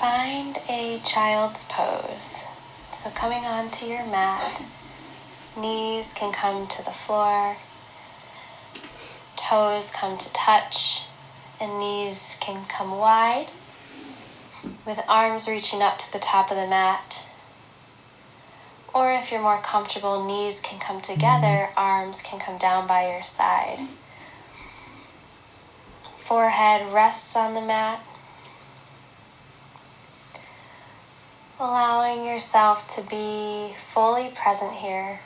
Find a child's pose. So coming onto your mat, knees can come to the floor, toes come to touch, and knees can come wide, with arms reaching up to the top of the mat. Or if you're more comfortable, knees can come together, arms can come down by your side. Forehead rests on the mat, allowing yourself to be fully present here.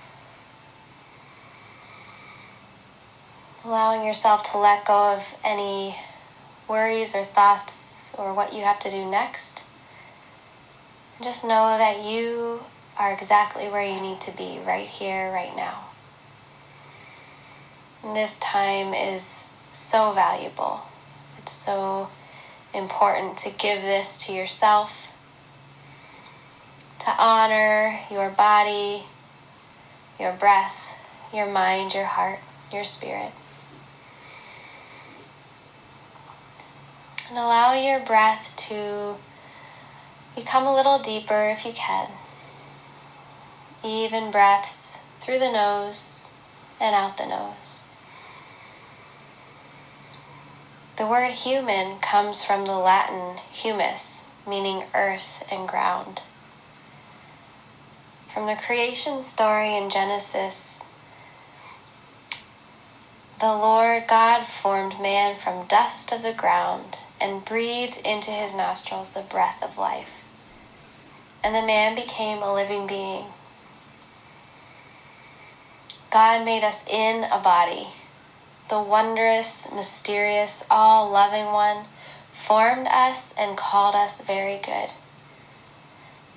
Allowing yourself to let go of any worries or thoughts or what you have to do next. Just know that you are exactly where you need to be, right here, right now. And this time is so valuable. It's so important to give this to yourself, to honor your body, your breath, your mind, your heart, your spirit. And allow your breath to become a little deeper if you can. Even breaths through the nose and out the nose. The word human comes from the Latin humus, meaning earth and ground. From the creation story in Genesis, the Lord God formed man from dust of the ground and breathed into his nostrils the breath of life. And the man became a living being. God made us in a body. The wondrous, mysterious, all-loving one formed us and called us very good.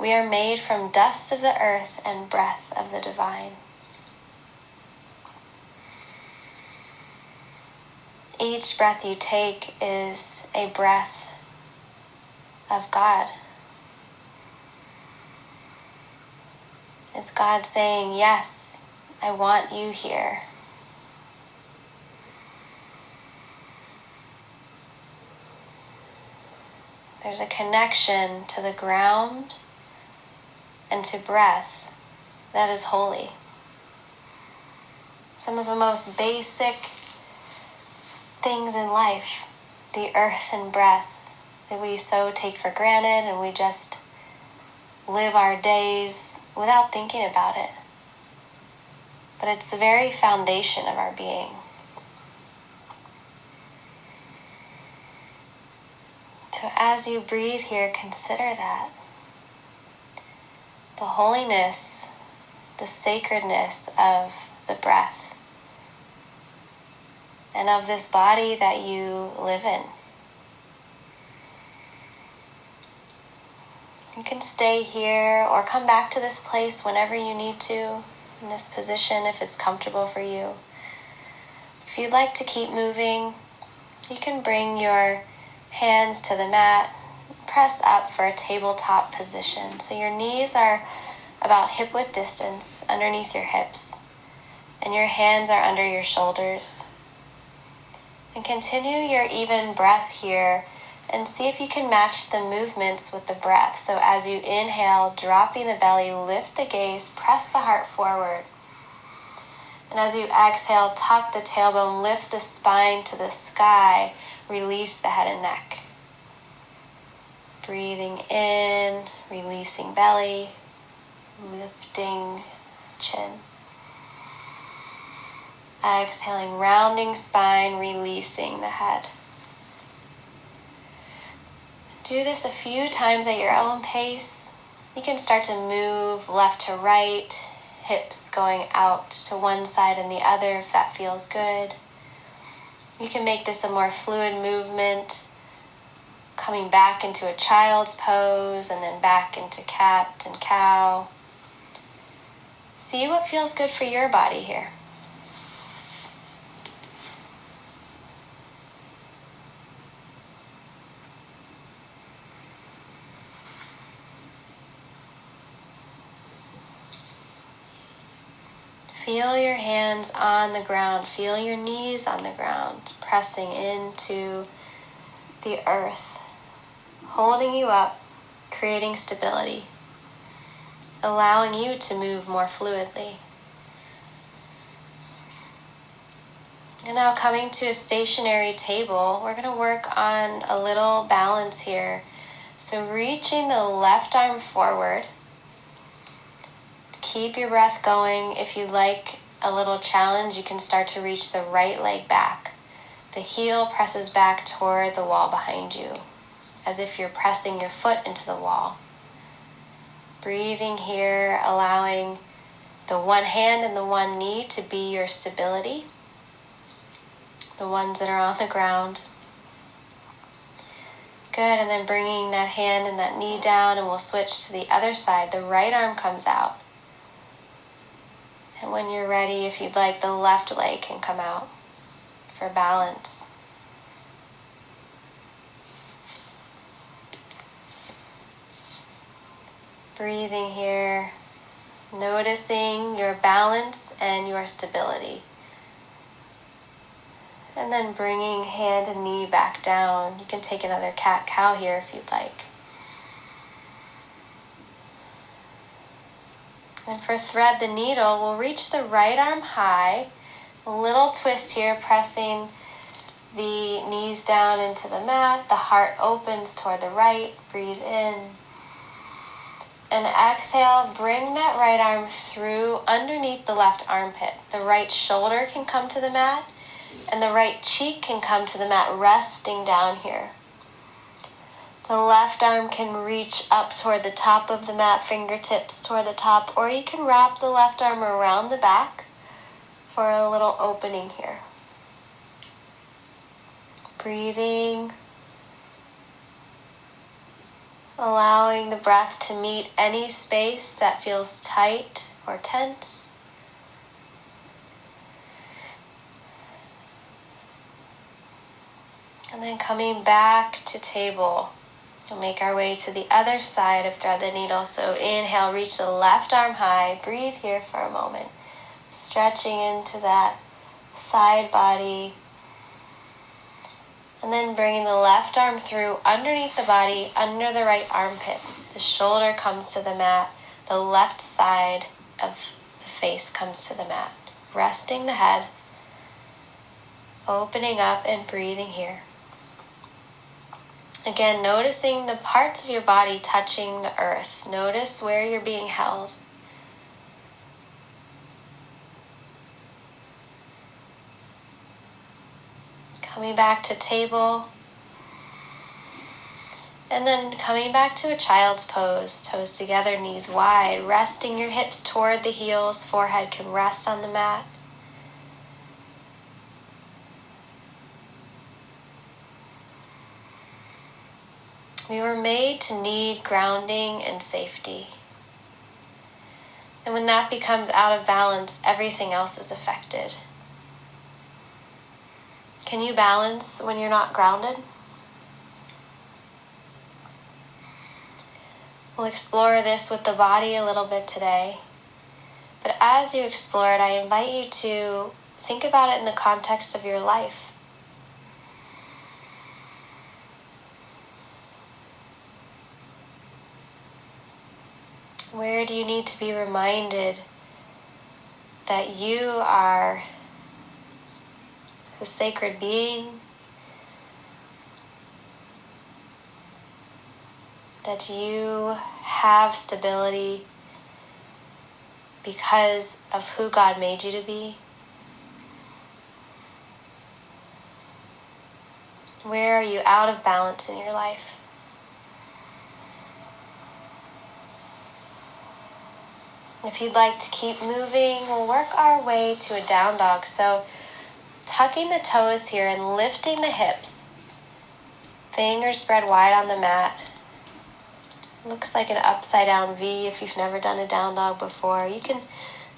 We are made from dust of the earth and breath of the divine. Each breath you take is a breath of God. It's God saying, yes, I want you here. There's a connection to the ground and to breath that is holy. Some of the most basic things in life, the earth and breath, that we so take for granted and we just live our days without thinking about it. But it's the very foundation of our being. So as you breathe here, consider that. The holiness, the sacredness of the breath, and of this body that you live in. You can stay here or come back to this place whenever you need to, in this position if it's comfortable for you. If you'd like to keep moving, you can bring your hands to the mat, press up for a tabletop position. So your knees are about hip-width distance underneath your hips, and your hands are under your shoulders. And continue your even breath here and see if you can match the movements with the breath. So as you inhale, dropping the belly, lift the gaze, press the heart forward. And as you exhale, tuck the tailbone, lift the spine to the sky, release the head and neck. Breathing in, releasing belly, lifting chin. Exhaling, rounding spine, releasing the head. Do this a few times at your own pace. You can start to move left to right, hips going out to one side and the other if that feels good. You can make this a more fluid movement, coming back into a child's pose and then back into cat and cow. See what feels good for your body here. Feel your hands on the ground. Feel your knees on the ground, pressing into the earth, holding you up creating stability, allowing you to move more fluidly. And now coming to a stationary table, we're going to work on a little balance here. So reaching the left arm forward. Keep your breath going. If you like a little challenge, you can start to reach the right leg back. The heel presses back toward the wall behind you, as if you're pressing your foot into the wall. Breathing here, allowing the one hand and the one knee to be your stability, the ones that are on the ground. Good, and then bringing that hand and that knee down, and we'll switch to the other side. The right arm comes out. And when you're ready, if you'd like, the left leg can come out for balance. Breathing here, noticing your balance and your stability. And then bringing hand and knee back down. You can take another cat-cow here if you'd like. And for thread the needle, we'll reach the right arm high. A little twist here, pressing the knees down into the mat. The heart opens toward the right. Breathe in. And exhale, bring that right arm through underneath the left armpit. The right shoulder can come to the mat, and the right cheek can come to the mat, resting down here. The left arm can reach up toward the top of the mat, fingertips toward the top, or you can wrap the left arm around the back for a little opening here. Breathing. Allowing the breath to meet any space that feels tight or tense. And then coming back to table. We'll make our way to the other side of thread the needle. So inhale, reach the left arm high. Breathe here for a moment. Stretching into that side body. And then bringing the left arm through underneath the body, under the right armpit. The shoulder comes to the mat. The left side of the face comes to the mat. Resting the head. Opening up and breathing here. Again, noticing the parts of your body touching the earth. Notice where you're being held. Coming back to table. And then coming back to a child's pose. Toes together, knees wide. Resting your hips toward the heels. Forehead can rest on the mat. We were made to need grounding and safety. And when that becomes out of balance, everything else is affected. Can you balance when you're not grounded? We'll explore this with the body a little bit today. But as you explore it, I invite you to think about it in the context of your life. Where do you need to be reminded that you are a sacred being, that you have stability because of who God made you to be? Where are you out of balance in your life? If you'd like to keep moving, we'll work our way to a down dog. So tucking the toes here and lifting the hips. Fingers spread wide on the mat. Looks like an upside down V if you've never done a down dog before. You can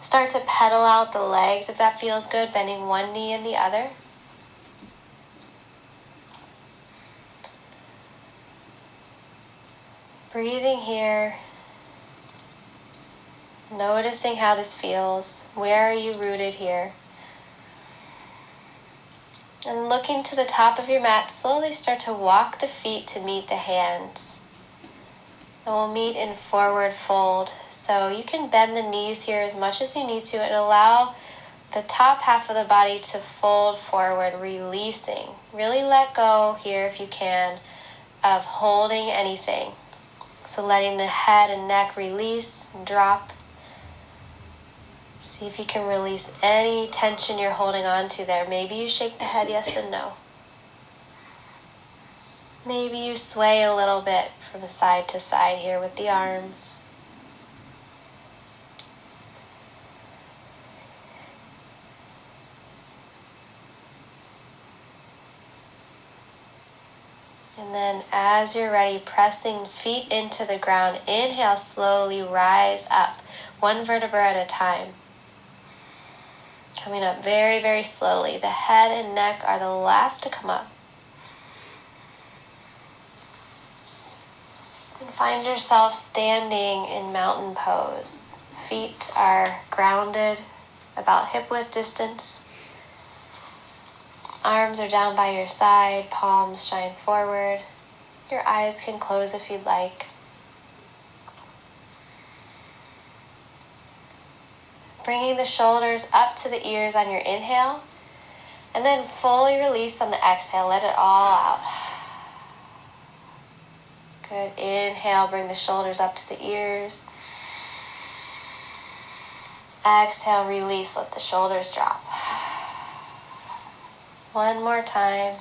start to pedal out the legs if that feels good, bending one knee and the other. Breathing here. Noticing how this feels. Where are you rooted here? And looking to the top of your mat, slowly start to walk the feet to meet the hands. And we'll meet in forward fold. So you can bend the knees here as much as you need to and allow the top half of the body to fold forward, releasing. Really let go here if you can of holding anything. So letting the head and neck release and drop. See if you can release any tension you're holding on to there. Maybe you shake the head yes and no. Maybe you sway a little bit from side to side here with the arms. And then as you're ready, pressing feet into the ground, inhale, slowly rise up, one vertebra at a time. Coming up very, very slowly. The head and neck are the last to come up. And find yourself standing in mountain pose. Feet are grounded about hip width distance. Arms are down by your side, palms shine forward. Your eyes can close if you'd like. Bringing the shoulders up to the ears on your inhale, and then fully release on the exhale. Let it all out. Good. Inhale, bring the shoulders up to the ears. Exhale, release, let the shoulders drop. One more time.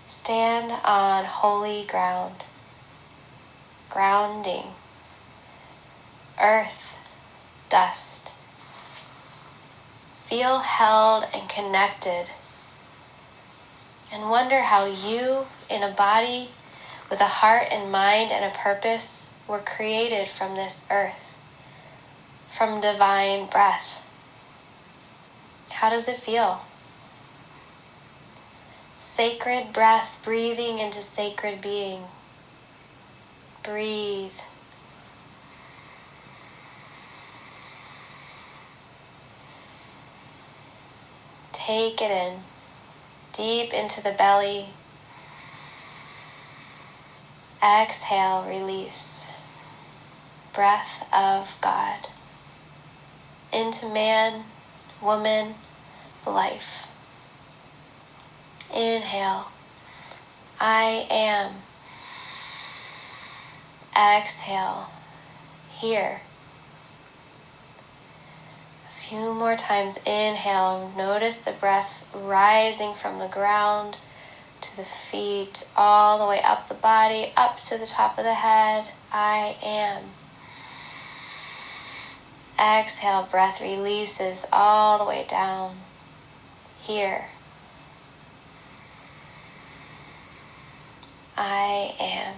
Stand on holy ground. Grounding. Earth, dust. Feel held and connected. And wonder how you, in a body with a heart and mind and a purpose, were created from this earth, from divine breath. How does it feel? Sacred breath, breathing into sacred being. Breathe. Take it in, deep into the belly. Exhale, release. Breath of God into man, woman, life. Inhale, I am. Exhale, here. A few more times. Inhale, notice the breath rising from the ground to the feet, all the way up the body, up to the top of the head. I am. Exhale, breath releases all the way down. Here. I am.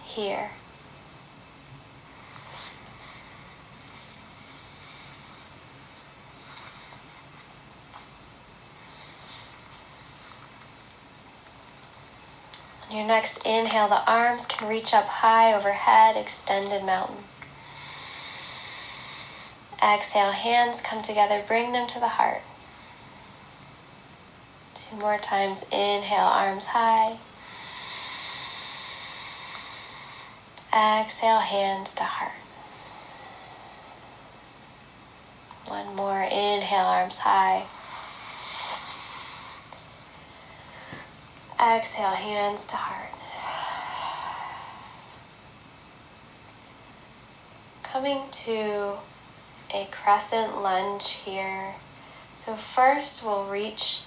Here. On your next inhale, the arms can reach up high overhead, extended mountain. Exhale, hands come together, bring them to the heart. Two more times. Inhale, arms high. Exhale, hands to heart. One more. Inhale, arms high. Exhale, hands to heart. Coming to a crescent lunge here. So first we'll reach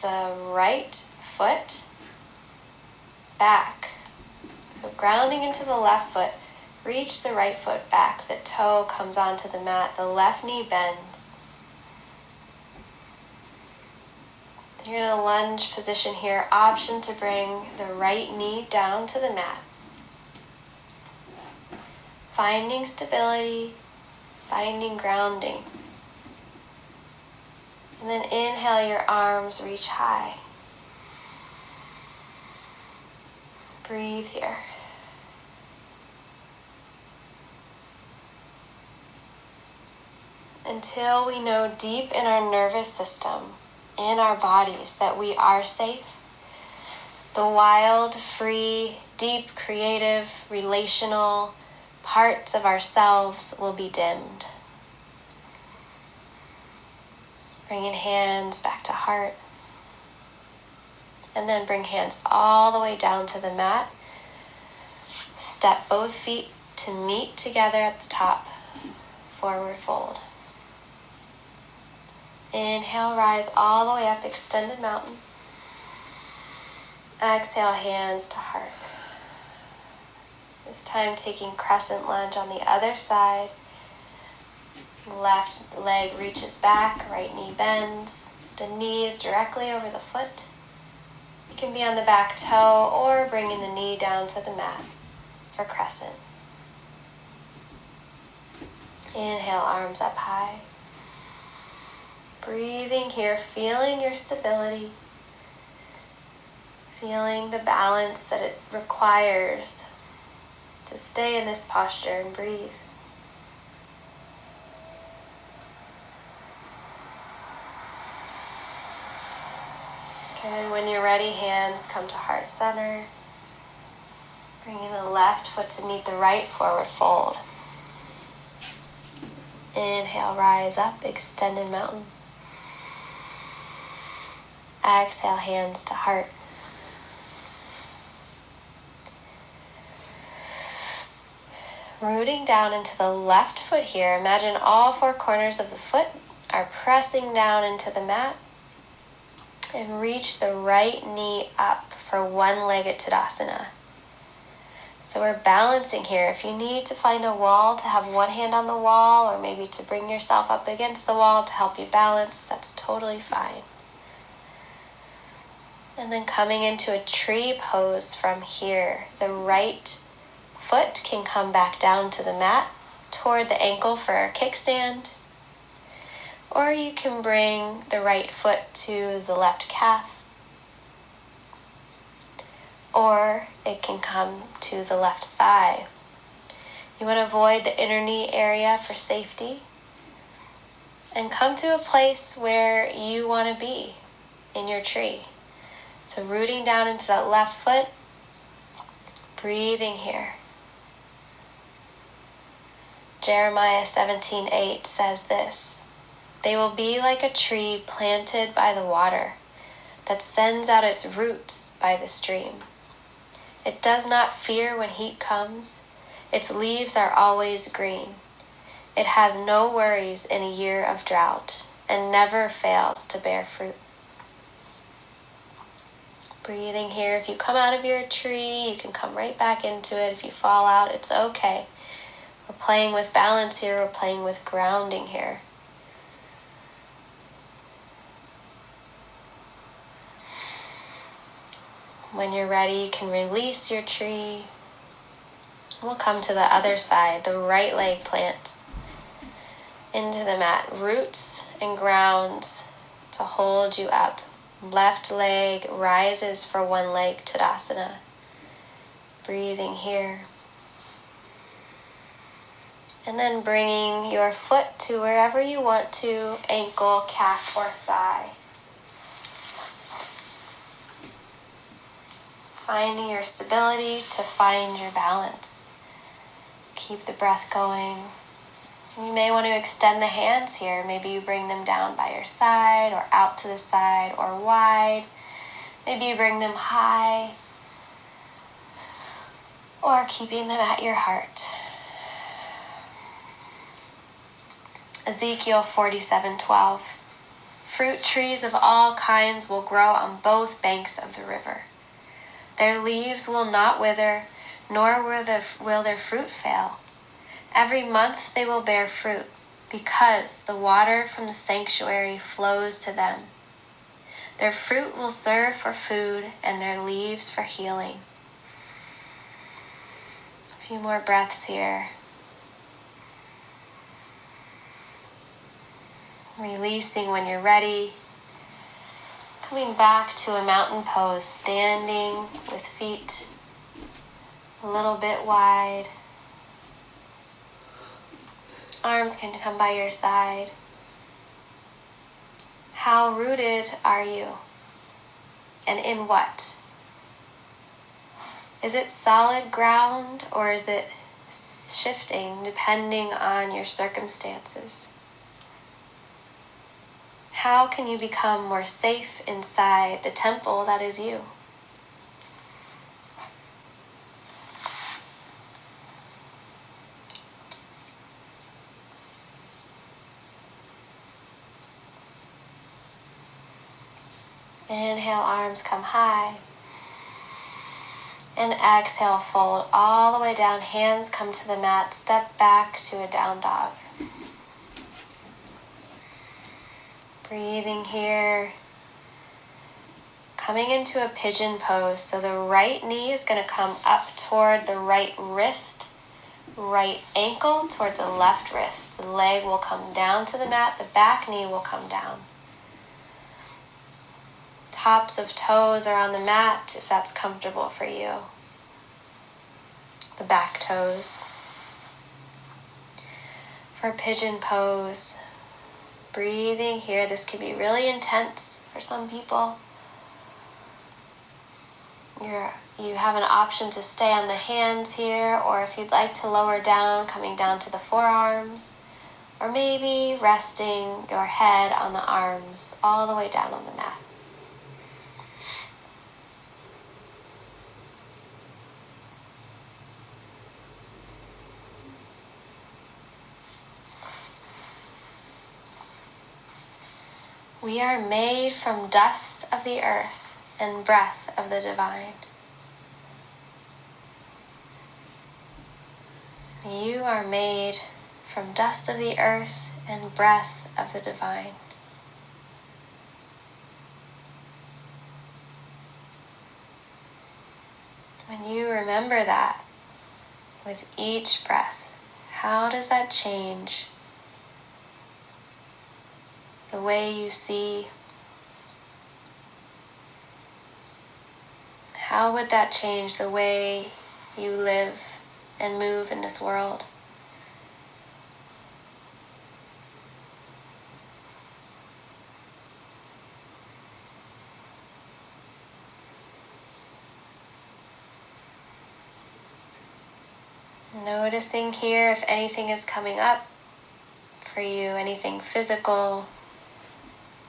the right foot back. So grounding into the left foot, reach the right foot back. The toe comes onto the mat. The left knee bends. You're in a lunge position here. Option to bring the right knee down to the mat. Finding stability, finding grounding. And then inhale, your arms reach high. Breathe here. until we know deep in our nervous system, in our bodies, that we are safe. The wild, free, deep, creative, relational parts of ourselves will be dimmed. Bringing hands back to heart. And then bring hands all the way down to the mat. Step both feet to meet together at the top. Forward fold. Inhale, rise all the way up, extended mountain. Exhale, hands to heart. This time taking crescent lunge on the other side. Left leg reaches back, right knee bends. The knee is directly over the foot. You can be on the back toe or bringing the knee down to the mat for crescent. Inhale, arms up high. Breathing here, feeling your stability. Feeling the balance that it requires to stay in this posture and breathe. Good. When you're ready, hands come to heart center. Bringing the left foot to meet the right, forward fold. Inhale, rise up, extended mountain. Exhale, hands to heart. Rooting down into the left foot here. Imagine all four corners of the foot are pressing down into the mat. And reach the right knee up for one-legged Tadasana. So we're balancing here. If you need to find a wall to have one hand on the wall, or maybe to bring yourself up against the wall to help you balance, that's totally fine. And then coming into a tree pose from here. The right foot can come back down to the mat toward the ankle for our kickstand. Or you can bring the right foot to the left calf. Or it can come to the left thigh. You want to avoid the inner knee area for safety. And come to a place where you want to be in your tree. So rooting down into that left foot. Breathing here. Jeremiah 17:8 says this. They will be like a tree planted by the water that sends out its roots by the stream. It does not fear when heat comes. Its leaves are always green. It has no worries in a year of drought and never fails to bear fruit. Breathing here. If you come out of your tree, you can come right back into it. If you fall out, it's okay. We're playing with balance here. We're playing with grounding here. When you're ready, you can release your tree. We'll come to the other side. The right leg plants into the mat. Roots and grounds to hold you up. Left leg rises for one leg Tadasana. Breathing here. And then bringing your foot to wherever you want to, ankle, calf, or thigh. Finding your stability to find your balance. Keep the breath going. You may want to extend the hands here. Maybe you bring them down by your side or out to the side or wide. Maybe you bring them high or keeping them at your heart. Ezekiel 47:12. Fruit trees of all kinds will grow on both banks of the river. Their leaves will not wither, nor will their fruit fail. Every month they will bear fruit, because the water from the sanctuary flows to them. Their fruit will serve for food, and their leaves for healing. A few more breaths here. Releasing when you're ready. Coming back to a mountain pose, standing with feet a little bit wide. Arms can come by your side. How rooted are you? And in what? Is it solid ground or is it shifting depending on your circumstances? How can you become more safe inside the temple that is you? Inhale, arms come high. And exhale, fold all the way down. Hands come to the mat. Step back to a down dog. Breathing here. Coming into a pigeon pose. So the right knee is going to come up toward the right wrist. Right ankle towards the left wrist. The leg will come down to the mat. The back knee will come down. Tops of toes are on the mat if that's comfortable for you. The back toes. For pigeon pose, breathing here. This can be really intense for some people. You have an option to stay on the hands here, or if you'd like to lower down, coming down to the forearms, or maybe resting your head on the arms all the way down on the mat. We are made from dust of the earth and breath of the divine. You are made from dust of the earth and breath of the divine. When you remember that with each breath, how does that change the way you see? How would that change the way you live and move in this world? Noticing here if anything is coming up for you, anything physical,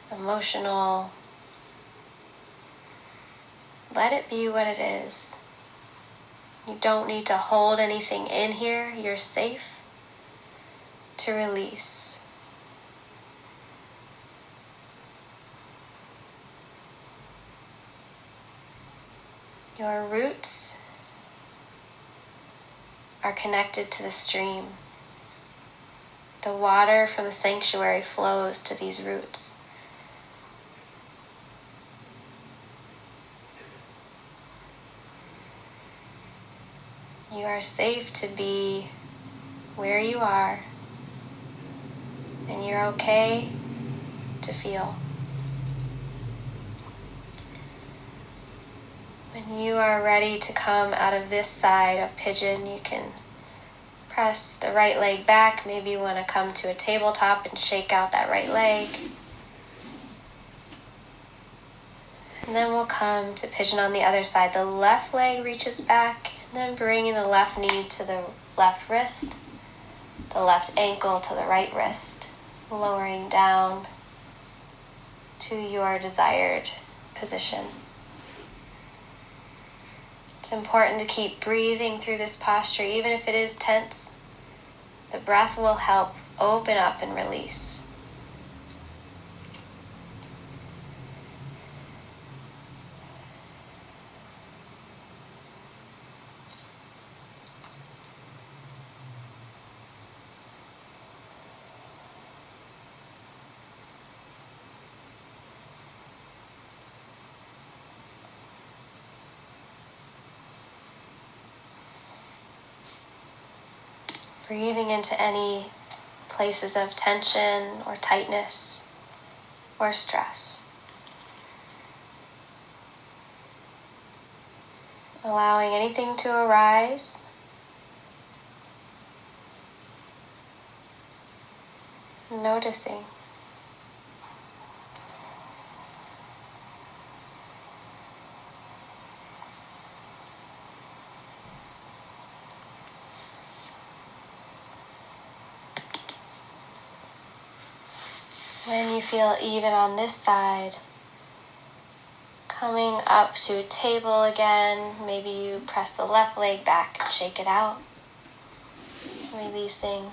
emotional. Let it be what it is. You don't need to hold anything in here. You're safe to release. Your roots are connected to the stream. The water from the sanctuary flows to these roots. You are safe to be where you are, and you're okay to feel. When you are ready to come out of this side of pigeon, you can press the right leg back. Maybe you want to come to a tabletop and shake out that right leg. And then we'll come to pigeon on the other side. The left leg reaches back, and then bringing the left knee to the left wrist, the left ankle to the right wrist, lowering down to your desired position. It's important to keep breathing through this posture, even if it is tense. The breath will help open up and release. Breathing into any places of tension or tightness or stress. Allowing anything to arise. noticing. When you feel even on this side, coming up to a table again, maybe you press the left leg back and shake it out, releasing.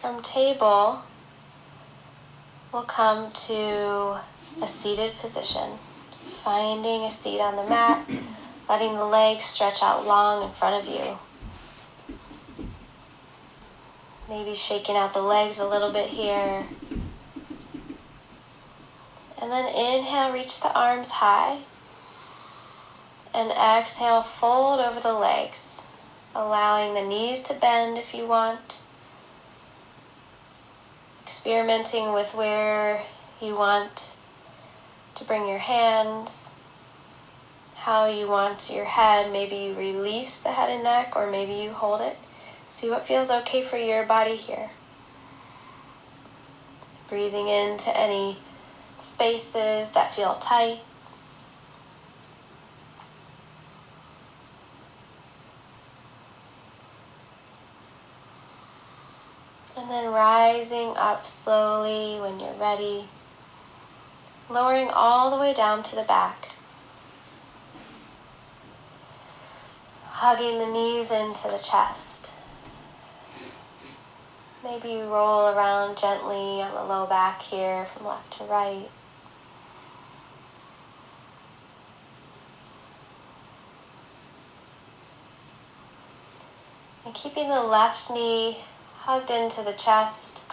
From table, we'll come to a seated position, finding a seat on the mat, letting the legs stretch out long in front of you. Maybe shaking out the legs a little bit here. And then inhale, reach the arms high. And exhale, fold over the legs, allowing the knees to bend if you want. Experimenting with where you want to bring your hands, how you want your head. Maybe you release the head and neck, or maybe you hold it. See what feels okay for your body here. Breathing into any spaces that feel tight. And then rising up slowly when you're ready. Lowering all the way down to the back. Hugging the knees into the chest. Maybe you roll around gently on the low back here from left to right. And keeping the left knee hugged into the chest,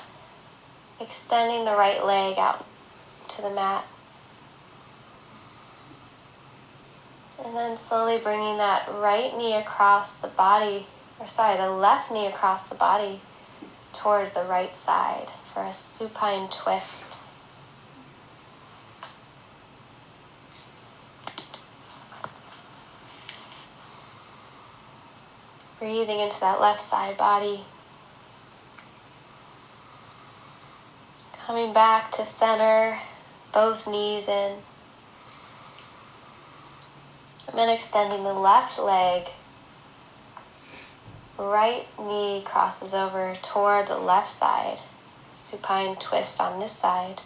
extending the right leg out to the mat. And then slowly bringing that right knee across the body, the left knee across the body towards the right side for a supine twist. Breathing into that left side body. Coming back to center, both knees in. And then extending the left leg. Right knee crosses over toward the left side. Supine twist on this side.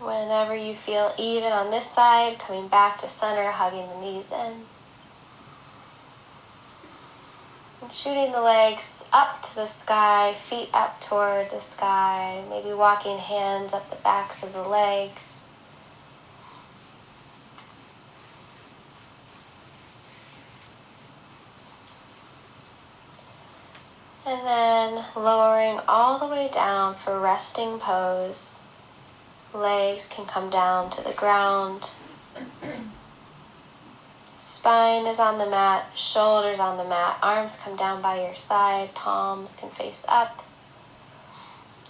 Whenever you feel even on this side, coming back to center, hugging the knees in. And shooting the legs up to the sky, feet up toward the sky, maybe walking hands up the backs of the legs. And then lowering all the way down for resting pose. Legs can come down to the ground. Spine is on the mat, shoulders on the mat, arms come down by your side, palms can face up.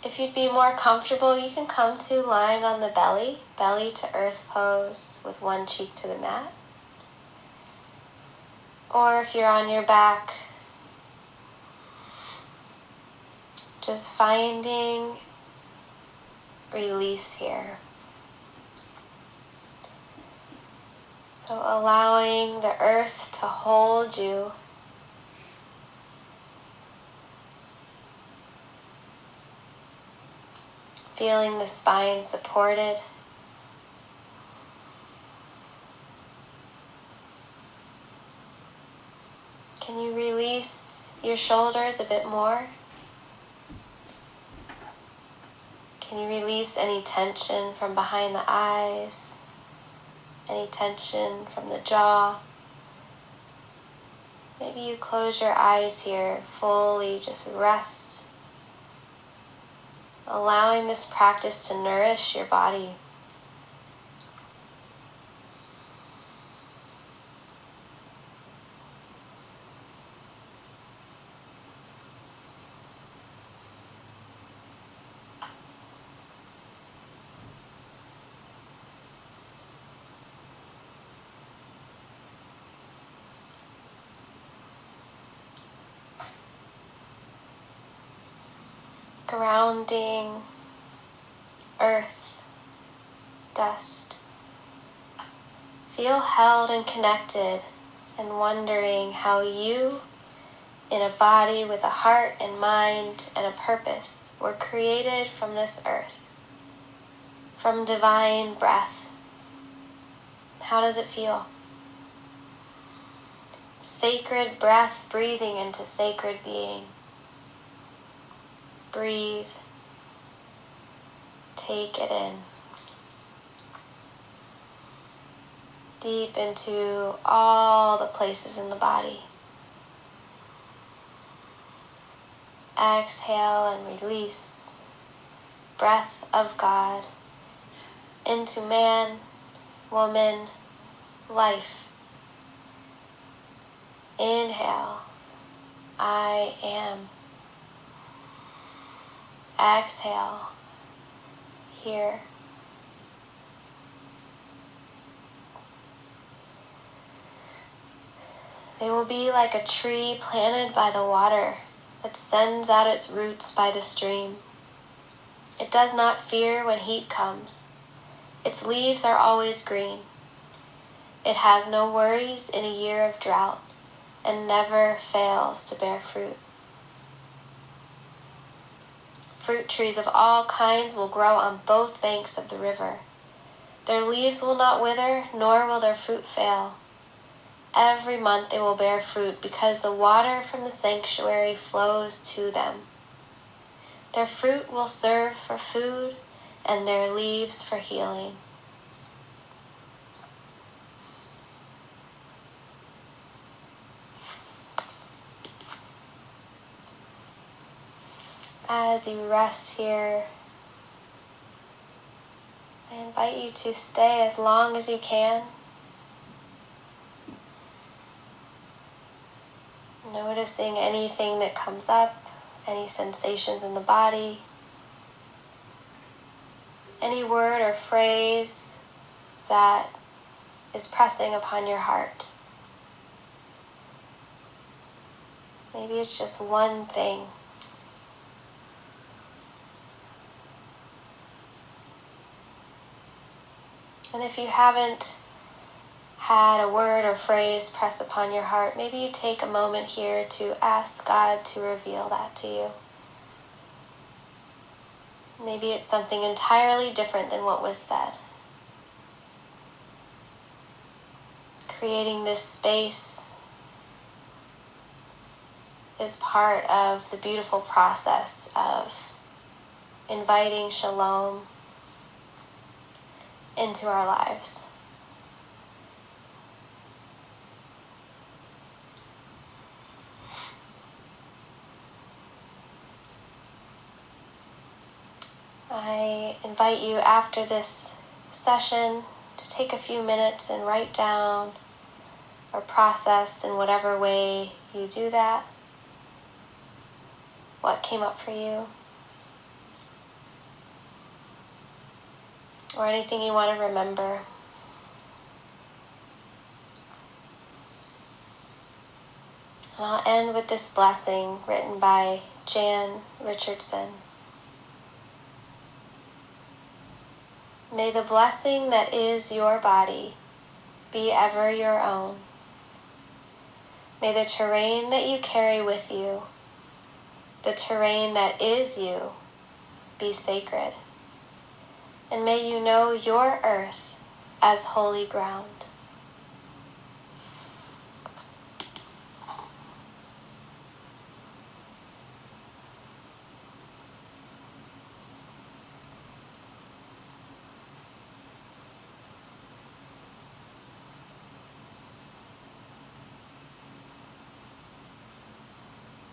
If you'd be more comfortable, you can come to lying on the belly, belly to earth pose with one cheek to the mat. Or if you're on your back, just finding release here. So allowing the earth to hold you. Feeling the spine supported. Can you release your shoulders a bit more? Can you release any tension from behind the eyes? Any tension from the jaw? Maybe you close your eyes here, fully just rest. Allowing this practice to nourish your body. grounding earth, dust. Feel held and connected and wondering how you, in a body with a heart and mind and a purpose, were created from this earth, from divine breath. How does it feel? Sacred breath breathing into sacred being. Breathe. Take it in. Deep into all the places in the body. Exhale and release. Breath of God into man, woman, life. Inhale. I am. Exhale. Here. They will be like a tree planted by the water that sends out its roots by the stream. It does not fear when heat comes. Its leaves are always green. It has no worries in a year of drought and never fails to bear fruit. Fruit trees of all kinds will grow on both banks of the river. Their leaves will not wither, nor will their fruit fail. Every month they will bear fruit because the water from the sanctuary flows to them. Their fruit will serve for food and their leaves for healing. As you rest here, I invite you to stay as long as you can. Noticing anything that comes up, any sensations in the body, any word or phrase that is pressing upon your heart. Maybe it's just one thing. And if you haven't had a word or phrase press upon your heart, maybe you take a moment here to ask God to reveal that to you. Maybe it's something entirely different than what was said. Creating this space is part of the beautiful process of inviting Shalom into our lives. I invite you after this session to take a few minutes and write down or process in whatever way you do that what came up for you, or anything you want to remember. And I'll end with this blessing written by Jan Richardson. May the blessing that is your body be ever your own. May the terrain that you carry with you, the terrain that is you, be sacred. And may you know your earth as holy ground.